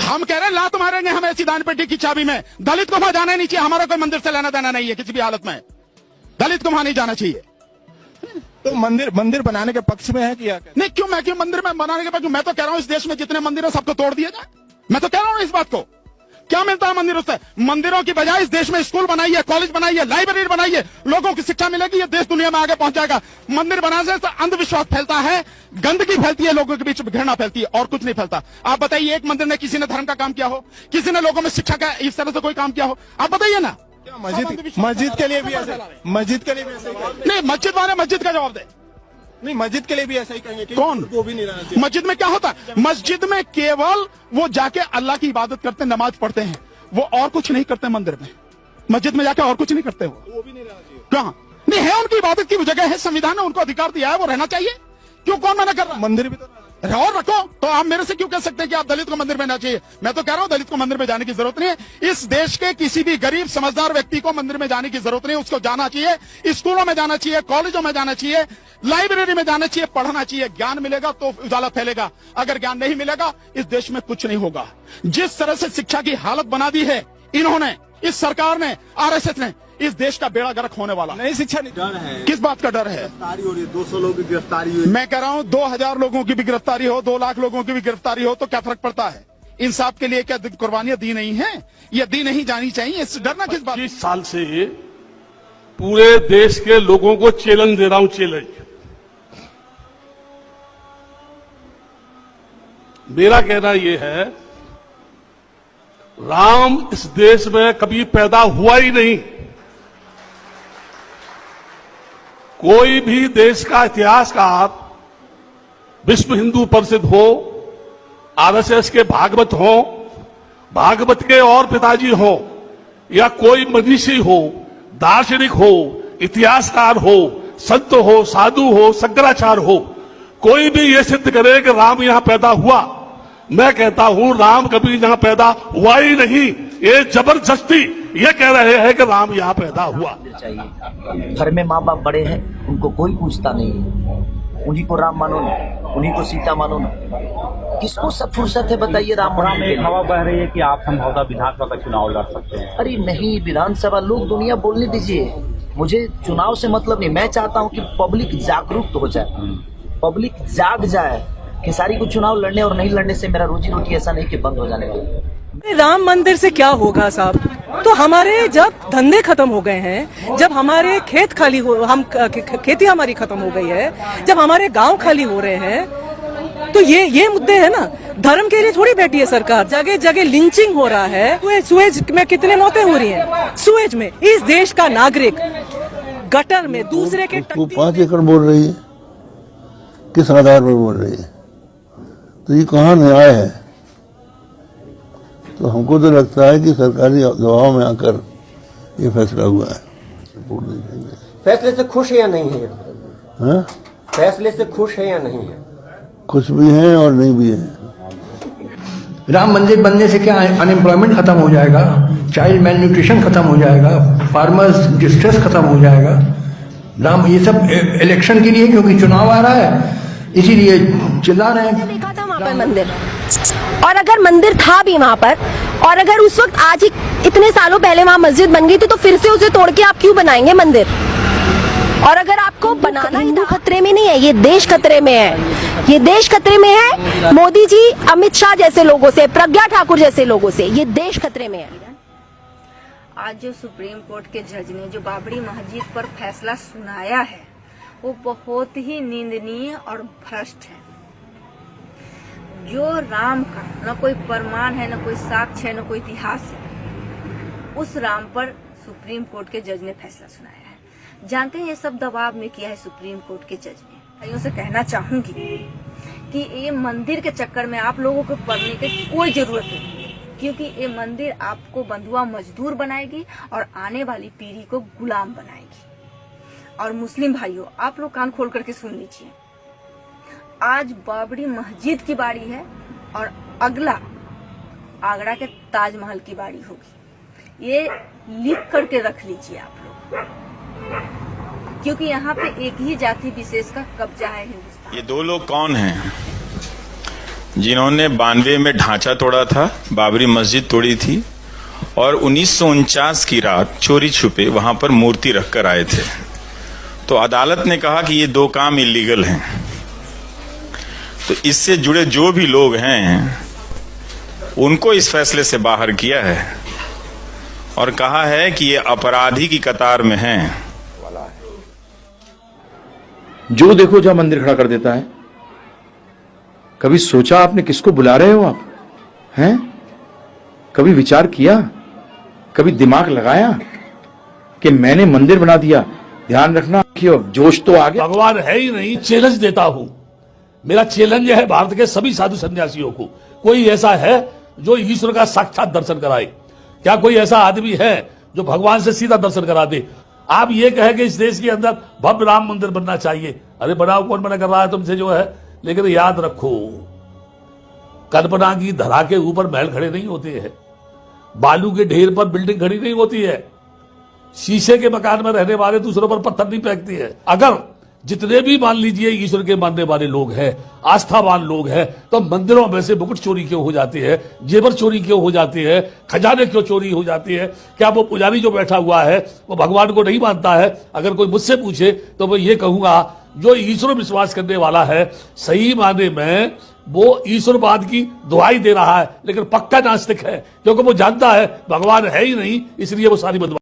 हम कह रहे हैं लात मारेंगे हम ऐसी दान पेटी की चाबी में। दलित को वहां जाना नहीं चाहिए, हमारा कोई मंदिर से लेना देना नहीं है किसी भी हालत में। दलित को वहां नहीं जाना चाहिए। तो मंदिर बनाने के पक्ष में है क्या? नहीं, क्यों मंदिर में बनाने के पक्ष? मैं तो कह रहा हूं इस देश में जितने मंदिर है सबको तोड़ दिया जाए। मैं तो कह रहा हूं इस बात को। क्या मिलता है मंदिरों से? मंदिरों की बजाय इस देश में स्कूल बनाइए, कॉलेज बनाइए, लाइब्रेरी बनाइए, लोगों की शिक्षा मिलेगी, ये देश दुनिया में आगे पहुंच जाएगा। मंदिर बनाने से अंधविश्वास फैलता है, गंदगी फैलती है, लोगों के बीच घृणा फैलती है, और कुछ नहीं फैलता। आप बताइए एक मंदिर ने किसी ने धर्म का काम किया हो, किसी ने लोगों में शिक्षा का इस तरह से कोई काम किया हो? आप बताइए ना। मस्जिद के लिए भी ऐसे, मस्जिद के लिए भी ऐसे नहीं, मस्जिद वाले मस्जिद का जवाब दे। नहीं, मस्जिद के लिए भी ऐसा ही कहेंगे। कौन? वो भी नहीं रहना चाहिए। मस्जिद में क्या होता है? मस्जिद में केवल वो जाके अल्लाह की इबादत करते, नमाज पढ़ते हैं, वो और कुछ नहीं करते। मंदिर में, मस्जिद में जाके और कुछ नहीं करते। वो भी नहीं रहना चाहिए। कहाँ नहीं है? उनकी इबादत की जगह है, संविधान ने उनको अधिकार दिया है, वो रहना चाहिए। क्यों, कौन मना कर रहा? मंदिर भी तो और रखो। तो आप मेरे से क्यों कह सकते हैं कि आप दलित को मंदिर में जाना चाहिए? मैं तो कह रहा हूं दलित को मंदिर में जाने की जरूरत नहीं है। इस देश के किसी भी गरीब समझदार व्यक्ति को मंदिर में जाने की जरूरत नहीं है। उसको जाना चाहिए, स्कूलों में जाना चाहिए, कॉलेजों में जाना चाहिए, लाइब्रेरी में जाना चाहिए, पढ़ना चाहिए। ज्ञान मिलेगा तो उजाला फैलेगा, अगर ज्ञान नहीं मिलेगा इस देश में कुछ नहीं होगा। जिस तरह से शिक्षा की हालत बना दी है इन्होंने, इस सरकार ने, आरएसएस ने, इस देश का बेड़ा गर्क होने वाला। नहीं, शिक्षा नहीं। डर है। किस बात का डर है? गिरफ्तारी हो रही है, 200 लोगों की गिरफ्तारी हुई। मैं कह रहा हूं 2000 लोगों की भी गिरफ्तारी हो, 2 लाख लोगों की भी गिरफ्तारी हो तो क्या फर्क पड़ता है? इंसाफ के लिए क्या कुर्बानियां दी नहीं है? ये दी नहीं जानी चाहिए। इससे डरना किस बात? 25 साल से पूरे देश के लोगों को चैलेंज दे रहा हूं। चैलेंज मेरा कहना यह है, राम इस देश में कभी पैदा हुआ ही नहीं। कोई भी देश का इतिहासकार, विश्व हिंदू परिषद हो, आरएसएस के भागवत हो, भागवत के और पिताजी हो, या कोई मनीषी हो, दार्शनिक हो, इतिहासकार हो, संत हो, साधु हो, शंकराचार्य हो, कोई भी ये सिद्ध करे कि राम यहां पैदा हुआ। मैं कहता हूं राम कभी यहां पैदा हुआ ही नहीं। ये जबरदस्ती ये कह रहे हैं कि राम यहाँ पैदा हुआ। चाहिए घर में माँ बाप बड़े हैं, उनको कोई पूछता नहीं है। उन्हीं को राम मानो ना, उन्हीं को सीता मानो ना। किसको सब फुर्सत है बताइए राम में एक हवा बह रही है कि आप संभवतः विधानसभा का चुनाव लड़ सकते हैं। अरे नहीं, विधानसभा लोग दुनिया बोलने दीजिए, मुझे चुनाव से मतलब नहीं। मैं चाहता हूँ कि पब्लिक जागरूक हो जाए, पब्लिक जाग जाए। खेसारी को चुनाव लड़ने और नहीं लड़ने से मेरा रोजी रोटी ऐसा नहीं कि बंद हो जाने वाला। राम मंदिर से क्या होगा साहब? तो हमारे जब धंधे खत्म हो गए हैं, जब हमारे खेत खाली हो, हम खेती हमारी खत्म हो गई है, जब हमारे गांव खाली हो रहे हैं, तो ये मुद्दे हैं ना। धर्म के लिए थोड़ी बैठी है सरकार। जगह जगह लिंचिंग हो रहा है। सुएज में कितने मौतें हो रही हैं? सुएज में इस देश का नागरिक गटर में दूसरे के 5 एकड़ बोल रही है, किस आधार पर बोल रही है? तो ये कहाँ न्याय है? तो हमको तो लगता है कि सरकारी दबाव में आकर ये फैसला हुआ है। फैसले से खुश है या नहीं है? हाँ? फैसले से खुश है या नहीं है? खुश भी हैं और नहीं भी हैं। राम मंदिर बनने से क्या अनएम्प्लॉयमेंट खत्म हो जाएगा, चाइल्ड मेल न्यूट्रिशन खत्म हो जाएगा, फार्मर्स डिस्ट्रेस खत्म हो जाएगा। राम ये सब इलेक्शन के लिए, क्योंकि चुनाव आ रहा है इसीलिए चिल्ला रहे हैं। देखा था वहाँ पर मंदिर, और अगर मंदिर था भी वहाँ पर, और अगर उस वक्त आज ही इतने सालों पहले वहाँ मस्जिद बन गई थी, तो फिर से उसे तोड़ के आप क्यों बनाएंगे मंदिर? और अगर आपको बनाना हिंदू खतरे में नहीं है, ये देश खतरे में है। ये देश खतरे में है मोदी जी, अमित शाह जैसे लोगों से, प्रज्ञा ठाकुर जैसे लोगों से। ये देश खतरे में है। आज जो सुप्रीम कोर्ट के जज ने जो बाबरी मस्जिद पर फैसला सुनाया है, वो बहुत ही निंदनीय और भ्रष्ट है। जो राम का न कोई प्रमाण है, न कोई साक्ष्य है, न कोई इतिहास है, उस राम पर सुप्रीम कोर्ट के जज ने फैसला सुनाया है। जानते हैं ये सब दबाव में किया है सुप्रीम कोर्ट के जज ने। भाइयों से कहना चाहूंगी कि ये मंदिर के चक्कर में आप लोगों को पड़ने की कोई जरूरत नहीं, क्योंकि ये मंदिर आपको बंधुआ मजदूर बनाएगी और आने वाली पीढ़ी को गुलाम बनाएगी। और मुस्लिम भाइयों, आप लोग कान खोल करके सुन लीजिए, आज बाबरी मस्जिद की बारी है और अगला आगरा के ताजमहल की बारी होगी। ये लिख करके रख लीजिए आप लोग, क्योंकि यहाँ पे एक ही जाति विशेष का कब्जा है हिंदुस्तान। ये 2 लोग कौन हैं? जिन्होंने 92 में ढांचा तोड़ा था, बाबरी मस्जिद तोड़ी थी और 1949 की रात चोरी छुपे वहां पर मूर्ति रखकर आए थे। तो अदालत ने कहा कि ये दो काम इलीगल हैं। तो इससे जुड़े जो भी लोग हैं उनको इस फैसले से बाहर किया है और कहा है कि ये अपराधी की कतार में हैं। जो देखो जहां मंदिर खड़ा कर देता है। कभी सोचा आपने किसको बुला रहे हो आप हैं? कभी विचार किया, कभी दिमाग लगाया कि मैंने मंदिर बना दिया? ध्यान रखना कि जोश तो आ गया। भगवान है ही नहीं। चैलेंज देता हूं, मेरा चैलेंज है भारत के सभी साधु सन्यासियों को, कोई ऐसा है जो ईश्वर का साक्षात दर्शन कराए? क्या कोई ऐसा आदमी है जो भगवान से सीधा दर्शन करा दे? आप ये कहे कि इस देश के अंदर भव्य राम मंदिर बनना चाहिए, अरे बनाओ, कौन मना कर रहा है तुमसे जो है। लेकिन याद रखो, कल्पना की धरा के ऊपर महल खड़े नहीं होते हैं, बालू के ढेर पर बिल्डिंग खड़ी नहीं होती है, शीशे के मकान में रहने वाले दूसरों पर पत्थर नहीं फेंकते हैं। अगर जितने भी मान लीजिए ईश्वर के मानने वाले लोग हैं, आस्थावान लोग हैं, तो मंदिरों में से मुकुट चोरी क्यों हो जाते हैं, जेवर चोरी क्यों हो जाते हैं, खजाने क्यों चोरी हो जाते हैं? क्या वो पुजारी जो बैठा हुआ है वो भगवान को नहीं मानता है? अगर कोई मुझसे पूछे तो मैं ये कहूंगा, जो ईश्वर विश्वास करने वाला है सही माने में वो ईश्वरवाद की दुहाई दे रहा है, लेकिन पक्का नास्तिक है, क्योंकि वो जानता है भगवान है ही नहीं, इसलिए वो सारी बदमाशी